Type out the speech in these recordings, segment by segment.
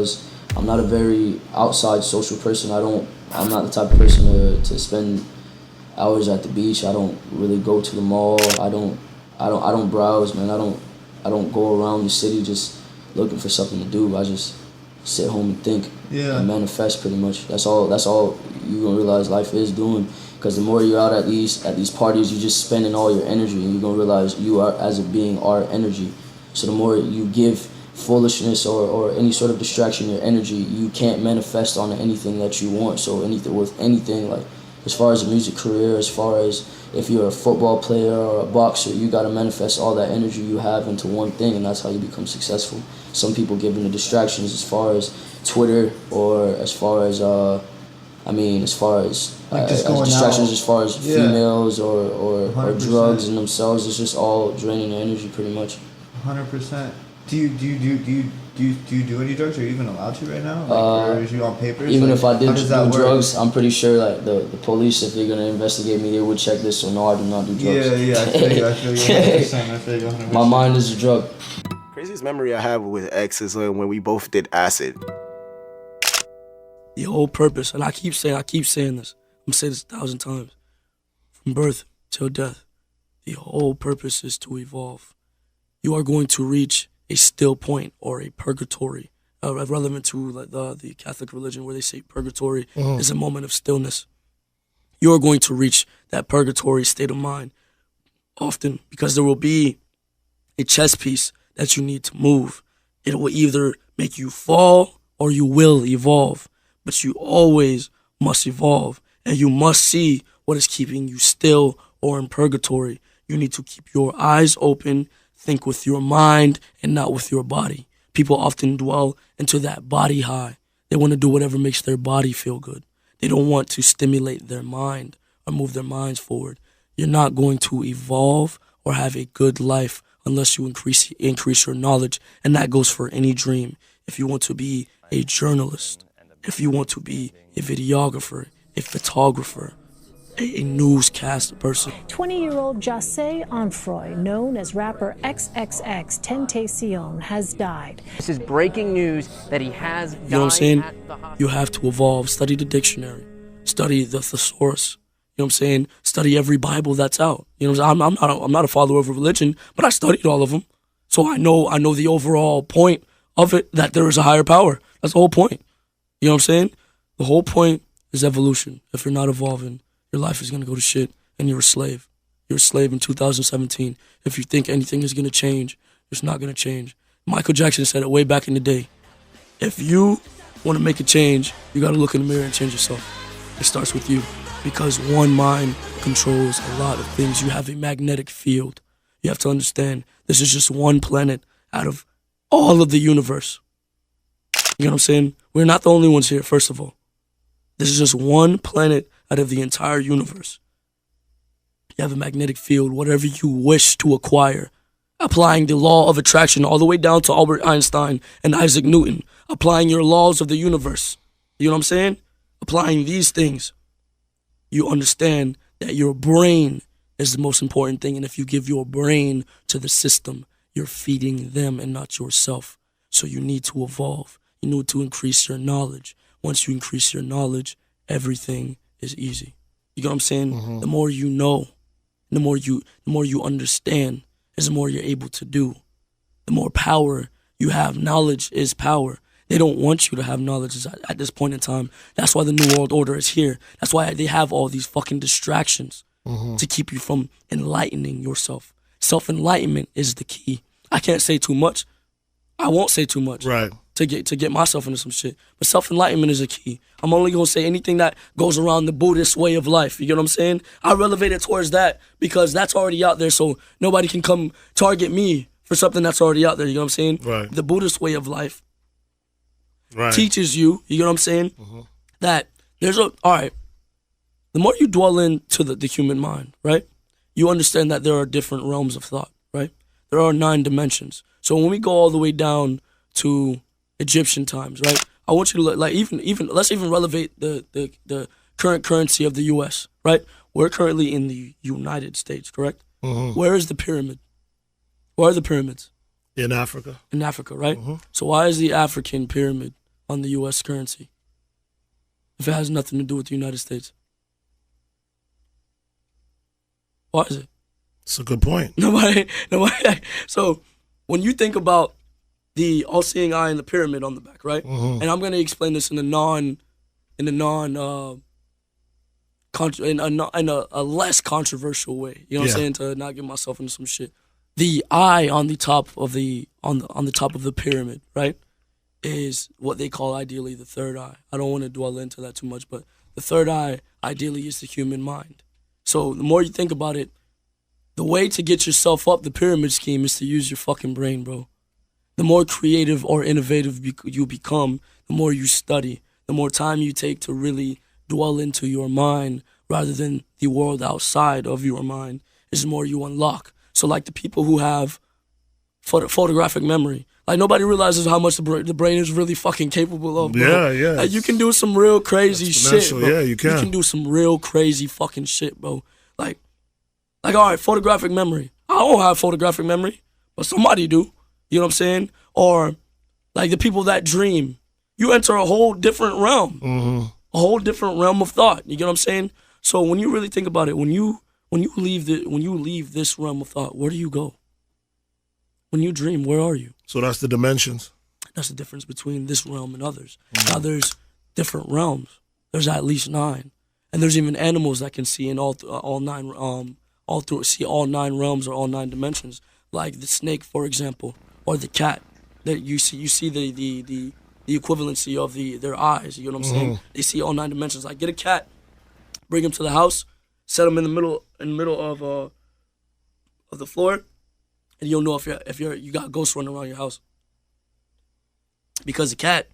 because I'm not a very outside social person. I'm not the type of person to spend hours at the beach. I don't really go to the mall. I don't browse, man. I don't go around the city just looking for something to do. I just sit home and think and manifest pretty much. That's all you're gonna realize life is doing. Because the more you're out at these parties, you're just spending all your energy, and you're gonna realize you are, as a being, are energy. So the more you give foolishness or any sort of distraction your energy, you can't manifest on anything that you want. So anything like, as far as a music career, as far as if you're a football player or a boxer, you gotta manifest all that energy you have into one thing, and that's how you become successful. Some people give in the distractions as far as Twitter, or as far as like distractions out. As far as females or drugs in themselves. It's just all draining their energy pretty much. 100%. Do you do any drugs? Are you even allowed to right now? Or are you on papers? Even if I did do drugs, I'm pretty sure like the police, if they're gonna investigate me, they would check this. So no, I do not do drugs. Yeah, I feel you 100%. I feel you 100%. My mind is a drug. Craziest memory I have with X is when we both did acid. The whole purpose, and I keep saying this. I'm saying this 1,000 times. From birth till death, the whole purpose is to evolve. You are going to reach a still point or a purgatory, relevant to the Catholic religion, where they say purgatory is a moment of stillness. You are going to reach that purgatory state of mind often, because there will be a chess piece that you need to move. It will either make you fall or you will evolve, but you always must evolve, and you must see what is keeping you still or in purgatory. You need to keep your eyes open, think with your mind and not with your body. People often dwell into that body high. They want to do whatever makes their body feel good. They don't want to stimulate their mind or move their minds forward. You're not going to evolve or have a good life unless you increase your knowledge, and that goes for any dream. If you want to be a journalist, if you want to be a videographer, a photographer, a newscast person. 20-year-old Xxxtentacion, known as rapper Xxxtentacion, has died. This is breaking news that he has died. You know what I'm saying? You have to evolve. Study the dictionary. Study the thesaurus. You know what I'm saying? Study every Bible that's out. You know what I'm saying? I'm not a follower of a religion, but I studied all of them. So I know the overall point of it, that there is a higher power. That's the whole point. You know what I'm saying? The whole point is evolution. If you're not evolving, your life is going to go to shit, and you're a slave. You're a slave in 2017. If you think anything is going to change, it's not going to change. Michael Jackson said it way back in the day. If you want to make a change, you got to look in the mirror and change yourself. It starts with you, because one mind controls a lot of things. You have a magnetic field. You have to understand, this is just one planet out of all of the universe. You know what I'm saying? We're not the only ones here, first of all. This is just one planet out of the entire universe. You have a magnetic field, whatever you wish to acquire. Applying the law of attraction all the way down to Albert Einstein and Isaac Newton. Applying your laws of the universe. You know what I'm saying? Applying these things. You understand that your brain is the most important thing. And if you give your brain to the system, you're feeding them and not yourself. So you need to evolve. You need to increase your knowledge. Once you increase your knowledge, everything is easy. You know what I'm saying? Mm-hmm. The more you know, the more you understand, is the more you're able to do. The more power you have. Knowledge is power. They don't want you to have knowledge at this point in time. That's why the New World Order is here. That's why they have all these fucking distractions to keep you from enlightening yourself. Self-enlightenment is the key. I can't say too much. I won't say too much. Right. To get myself into some shit. But self-enlightenment is a key. I'm only going to say anything that goes around the Buddhist way of life. You get what I'm saying? I relevate it towards that because that's already out there, so nobody can come target me for something that's already out there. You know what I'm saying? Right. The Buddhist way of life teaches you, you know what I'm saying, that there's all right, the more you dwell into the human mind, right, you understand that there are different realms of thought, right? There are 9 dimensions. So when we go all the way down to Egyptian times, right? I want you to let's even relevate the current currency of the U.S., right? We're currently in the United States, correct? Where is the pyramid? Where are the pyramids? In Africa. In Africa, right? So why is the African pyramid on the U.S. currency if it has nothing to do with the United States? Why is it? It's a good point. Nobody. So when you think about the all-seeing eye and the pyramid on the back, right? Mm-hmm. And I'm gonna explain this in a less controversial way. You know what I'm saying? To not get myself into some shit. The eye on the top of the top of the pyramid, right, is what they call ideally the third eye. I don't want to dwell into that too much, but the third eye ideally is the human mind. So the more you think about it, the way to get yourself up the pyramid scheme is to use your fucking brain, bro. The more creative or innovative you become, the more you study, the more time you take to really dwell into your mind rather than the world outside of your mind, is the more you unlock. So like the people who have photographic memory, like nobody realizes how much the brain is really fucking capable of, bro. Yeah. Like you can do some real crazy shit, bro. Yeah, you can. You can do some real crazy fucking shit, bro. Like all right, photographic memory. I don't have photographic memory, but somebody do. You know what I'm saying? Or like the people that dream. You enter a whole different realm. Mm-hmm. A whole different realm of thought. You get what I'm saying? So when you really think about it, when you leave this realm of thought, where do you go? When you dream, where are you? So that's the dimensions. That's the difference between this realm and others. Now there's different realms. There's at least 9, and there's even animals that can see in all 9 realms or all 9 dimensions, like the snake, for example, or the cat. That you see the equivalency of their eyes. You know what I'm saying? They see all 9 dimensions. Like get a cat, bring him to the house, set him in the middle of the floor, and you'll know if you got ghosts running around your house. Because the cat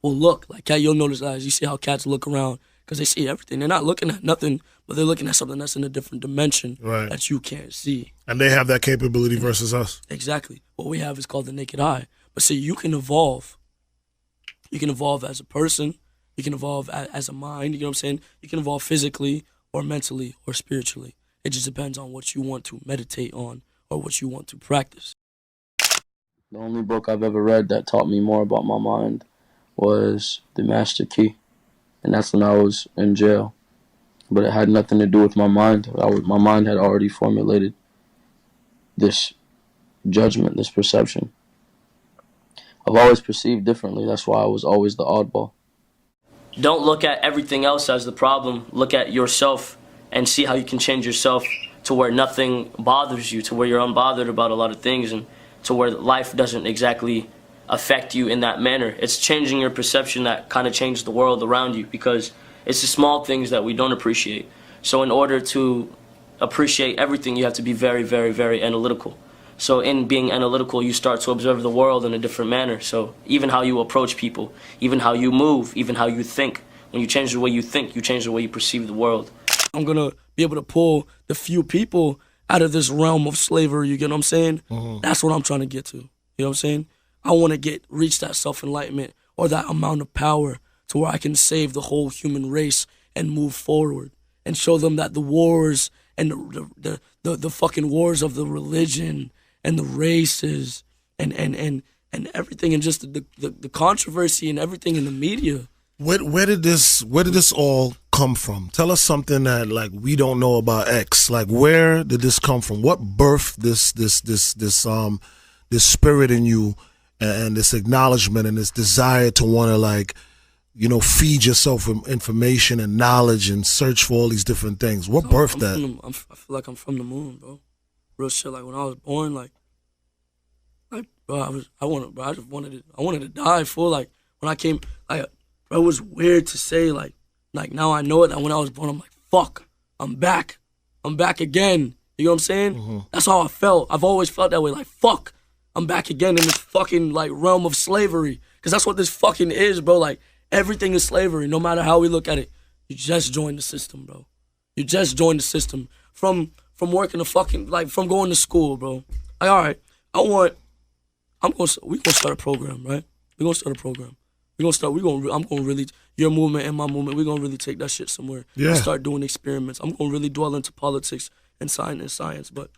will look like cat. You'll notice eyes. You see how cats look around because they see everything. They're not looking at nothing, but they're looking at something that's in a different dimension that you can't see. And they have that capability versus us. Exactly. What we have is called the naked eye. But see, you can evolve. You can evolve as a person. You can evolve as a mind. You know what I'm saying? You can evolve physically or mentally or spiritually. It just depends on what you want to meditate on or what you want to practice. The only book I've ever read that taught me more about my mind was The Master Key. And that's when I was in jail. But it had nothing to do with my mind. My mind had already formulated this judgment, this perception. I've always perceived differently. That's why I was always the oddball. Don't look at everything else as the problem. Look at yourself and see how you can change yourself to where nothing bothers you, to where you're unbothered about a lot of things, and to where life doesn't exactly affect you in that manner. It's changing your perception that kind of changed the world around you, because it's the small things that we don't appreciate. So in order to appreciate everything, you have to be very, very, very analytical. So in being analytical, you start to observe the world in a different manner. So even how you approach people, even how you move, even how you think. When you change the way you think, you change the way you perceive the world. I'm going to be able to pull the few people out of this realm of slavery, you get what I'm saying? That's what I'm trying to get to. You know what I'm saying? I want to reach that self-enlightenment or that amount of power to where I can save the whole human race and move forward and show them that the wars and the fucking wars of the religion and the races and everything, and just the controversy and everything in the media. Where did this all come from? Tell us something that like we don't know about X. Like where did this come from? What birthed this spirit in you and this acknowledgement and this desire to want to like, you know, feed yourself with information and knowledge and search for all these different things? What birthed that? I feel like I'm from the moon, bro. Real shit. Like when I was born, bro, I wanted to die full. Like when I came, like, bro, it was weird to say. Like now I know it. And when I was born, I'm like, fuck, I'm back again. You know what I'm saying? That's how I felt. I've always felt that way. Like, fuck, I'm back again in this fucking like realm of slavery. Cause that's what this fucking is, bro. Like everything is slavery. No matter how we look at it, you just joined the system, bro. You just joined the system from working from going to school, bro. Like, all right, we gonna start a program, right? We gonna start a program. I'm gonna really, your movement and my movement, we gonna really take that shit somewhere. Yeah. And start doing experiments. I'm gonna really dwell into politics and science, but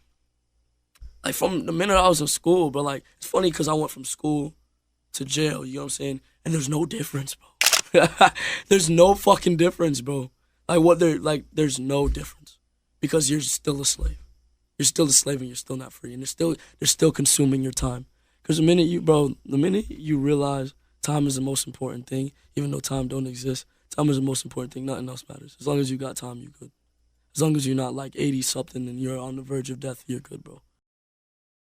like from the minute I was in school, bro, like it's funny because I went from school to jail, you know what I'm saying? And there's no difference, bro. There's no fucking difference, bro. There's no difference. Because you're still a slave. You're still a slave and you're still not free. And they're still consuming your time. Because the minute you realize time is the most important thing, even though time don't exist, time is the most important thing. Nothing else matters. As long as you got time, you're good. As long as you're not like 80-something and you're on the verge of death, you're good, bro.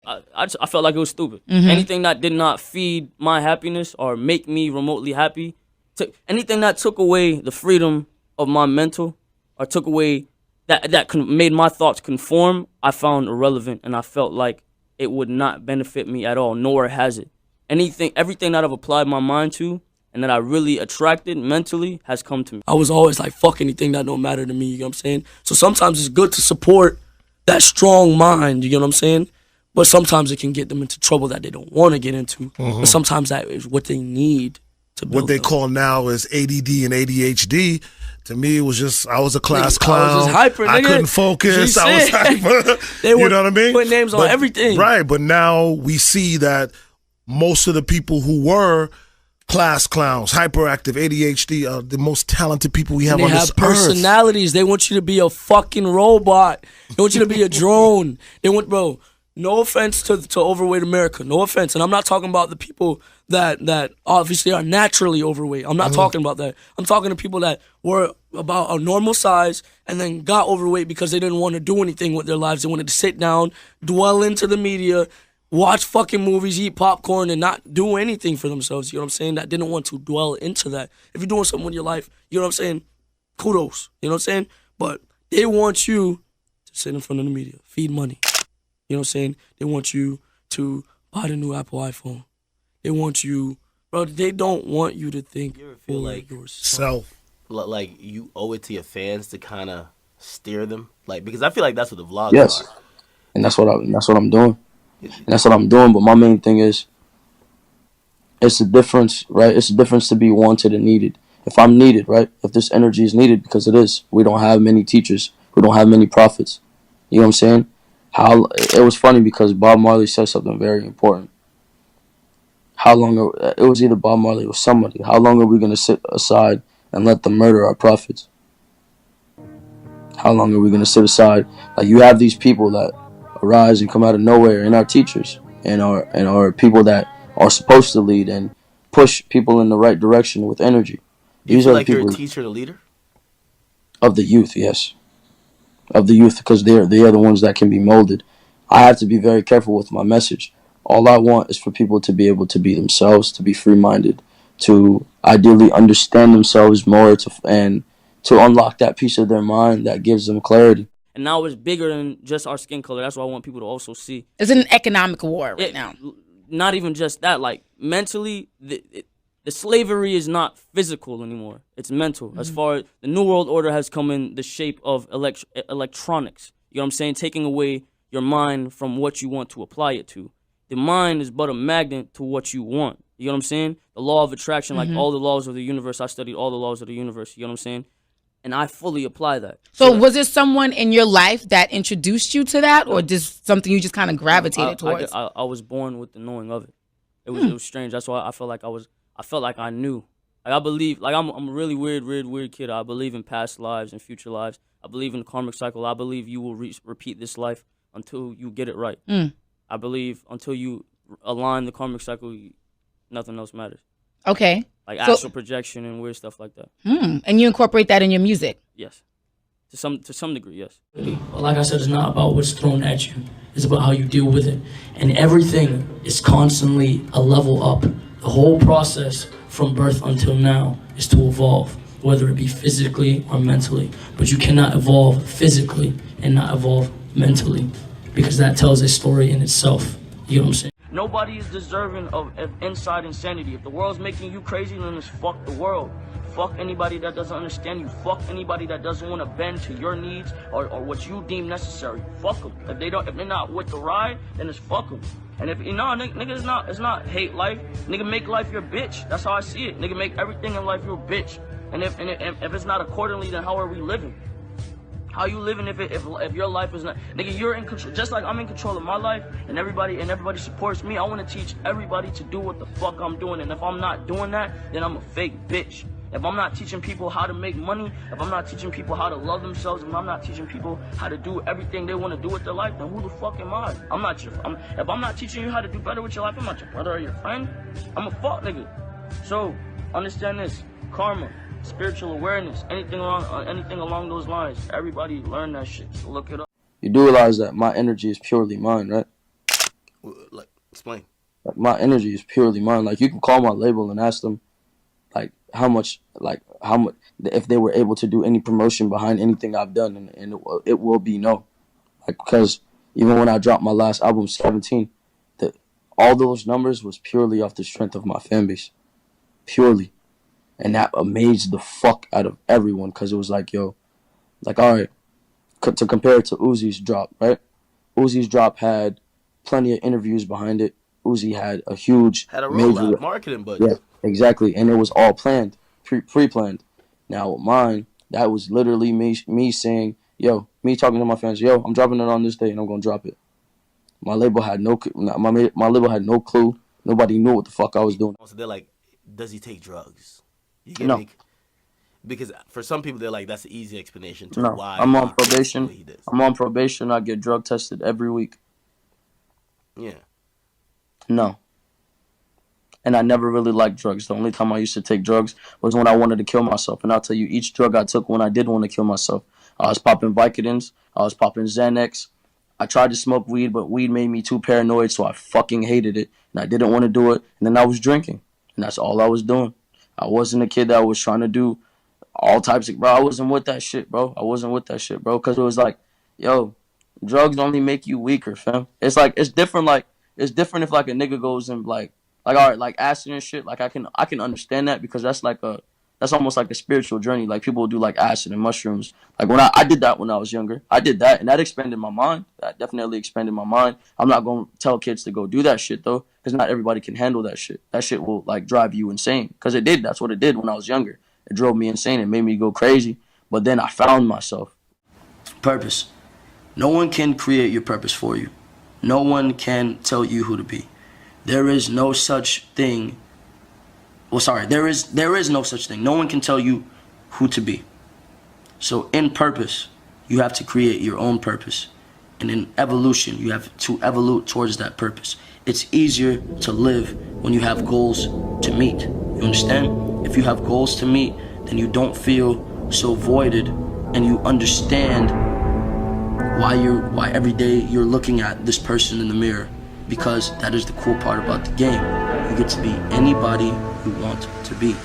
I felt like it was stupid. Anything that did not feed my happiness or make me remotely happy, anything that took away the freedom of my mental or took away that made my thoughts conform, I found irrelevant, and I felt like it would not benefit me at all, nor has it. Everything that I've applied my mind to and that I really attracted mentally has come to me. I was always like, fuck anything that don't matter to me, you know what I'm saying? So sometimes it's good to support that strong mind, you know what I'm saying? But sometimes it can get them into trouble that they don't want to get into. But sometimes that is what they need to build what they up. call now is ADD and ADHD. To me, it was just, I was a class clown. I was just hyper, I nigga. couldn't focus. I was hyper. They were you know what I mean? putting names on everything. Right, but now we see that most of the people who were class clowns, hyperactive, ADHD, are the most talented people we have on this earth. They have personalities. They want you to be a fucking robot. They want you to be a drone. They want, bro, no offense to overweight America. No offense. And I'm not talking about the people that obviously are naturally overweight. I'm not talking about that. I'm talking to people that were about a normal size and then got overweight because they didn't want to do anything with their lives. They wanted to sit down, dwell into the media, watch fucking movies, eat popcorn, and not do anything for themselves. You know what I'm saying? That didn't want to dwell into that. If you're doing something with your life, you know what I'm saying? Kudos. You know what I'm saying? But they want you to sit in front of the media, feed money. You know what I'm saying? They want you to buy the new Apple iPhone. They want you, bro, they don't want you to think you ever feel like yourself. Like you owe it to your fans to kind of steer them? Like, because I feel like that's what the vlogs Yes. are. And that's what I'm doing. And that's what I'm doing. But my main thing is, it's a difference, right? It's a difference to be wanted and needed. If I'm needed, right? If this energy is needed, because it is. We don't have many teachers. We don't have many prophets. You know what I'm saying? It was funny because Bob Marley said something very important. It was either Bob Marley or somebody. How long are we going to sit aside and let them murder our prophets? How long are we going to sit aside? Like, you have these people that arise and come out of nowhere, and our teachers and our people that are supposed to lead and push people in the right direction with energy. These are like the people, you're a teacher, the leader of the youth, yes, of the youth, because they are the ones that can be molded. I have to be very careful with my message. All I want is for people to be able to be themselves, to be free-minded, to ideally understand themselves more, and to unlock that piece of their mind that gives them clarity. And now it's bigger than just our skin color. That's what I want people to also see. It's an economic war right now. Not even just that. Like, mentally, the slavery is not physical anymore. It's mental. As far as the New World Order has come in the shape of electronics. You know what I'm saying? Taking away your mind from what you want to apply it to. The mind is but a magnet to what you want. You know what I'm saying? The law of attraction, like all the laws of the universe. I studied all the laws of the universe. You know what I'm saying? And I fully apply that. So was there someone in your life that introduced you to that, or just something you just kind of gravitated towards? I was born with the knowing of it. It was strange. That's why I felt like I knew. Like, I believe, like, I'm a really weird kid. I believe in past lives and future lives. I believe in the karmic cycle. I believe you will repeat this life until you get it right. I believe until you align the karmic cycle, nothing else matters. Okay. Like astral projection and weird stuff like that. And you incorporate that in your music? Yes. To some degree, yes. Like I said, it's not about what's thrown at you. It's about how you deal with it. And everything is constantly a level up. The whole process from birth until now is to evolve, whether it be physically or mentally. But you cannot evolve physically and not evolve mentally, because that tells a story in itself. You know what I'm saying? Nobody is deserving of inside insanity. If the world's making you crazy, then it's fuck the world. Fuck anybody that doesn't understand you. Fuck anybody that doesn't want to bend to your needs or what you deem necessary. Fuck them. If they're not with the ride, then it's fuck them. And if nigga, it's not hate life. Nigga, make life your bitch. That's how I see it. Nigga, make everything in life your bitch. And if it's not accordingly, then how are we living? How you living if your life is not, nigga, you're in control, just like I'm in control of my life, and everybody supports me. I want to teach everybody to do what the fuck I'm doing, and if I'm not doing that, then I'm a fake bitch. If I'm not teaching people how to make money, if I'm not teaching people how to love themselves, if I'm not teaching people how to do everything they want to do with their life, then who the fuck am I? If I'm not teaching you how to do better with your life, I'm not your brother or your friend. I'm a fuck nigga. So, understand this. Karma, spiritual awareness, anything along those lines. Everybody learn that shit. So look it up. You do realize that my energy is purely mine, right? Like, explain. Like, my energy is purely mine. Like, you can call my label and ask them, like, how much, if they were able to do any promotion behind anything I've done, and it will be no. Like, because even when I dropped my last album, 17, all those numbers was purely off the strength of my fan base. Purely. And that amazed the fuck out of everyone, because it was like, yo, like, all right, to compare it to Uzi's drop, right? Uzi's drop had plenty of interviews behind it. Uzi had a huge... Had a rollout, marketing budget. Yeah. Exactly, and it was all planned, pre-planned. Now with mine, that was literally me saying, yo, me talking to my fans, yo, I'm dropping it on this day, and I'm gonna drop it. My label had no clue. Nobody knew what the fuck I was doing. So they're like, does he take drugs? You No. me? Because for some people, they're like, that's the easy explanation to No, why. I'm on probation. I'm on probation. I get drug tested every week. Yeah. No. And I never really liked drugs. The only time I used to take drugs was when I wanted to kill myself. And I'll tell you, each drug I took when I did want to kill myself. I was popping Vicodins. I was popping Xanax. I tried to smoke weed, but weed made me too paranoid, so I fucking hated it. And I didn't want to do it. And then I was drinking. And that's all I was doing. I wasn't a kid that was trying to do all types of... Bro, I wasn't with that shit, bro. I wasn't with that shit, bro. Because it was like, yo, drugs only make you weaker, fam. It's like, it's different if like a nigga goes and like all right, like acid and shit, like I can understand that, because that's almost like a spiritual journey. Like people do like acid and mushrooms. Like when I did that when I was younger. I did that, and that expanded my mind. That definitely expanded my mind. I'm not going to tell kids to go do that shit though, because not everybody can handle that shit. That shit will like drive you insane, because it did. That's what it did when I was younger. It drove me insane. It made me go crazy. But then I found myself. Purpose. No one can create your purpose for you. No one can tell you who to be. There is no such thing. Well, sorry, there is no such thing. No one can tell you who to be. So in purpose, you have to create your own purpose. And in evolution, you have to evolve towards that purpose. It's easier to live when you have goals to meet. You understand? If you have goals to meet, then you don't feel so voided, and you understand why every day you're looking at this person in the mirror. Because that is the cool part about the game. You get to be anybody you want to be.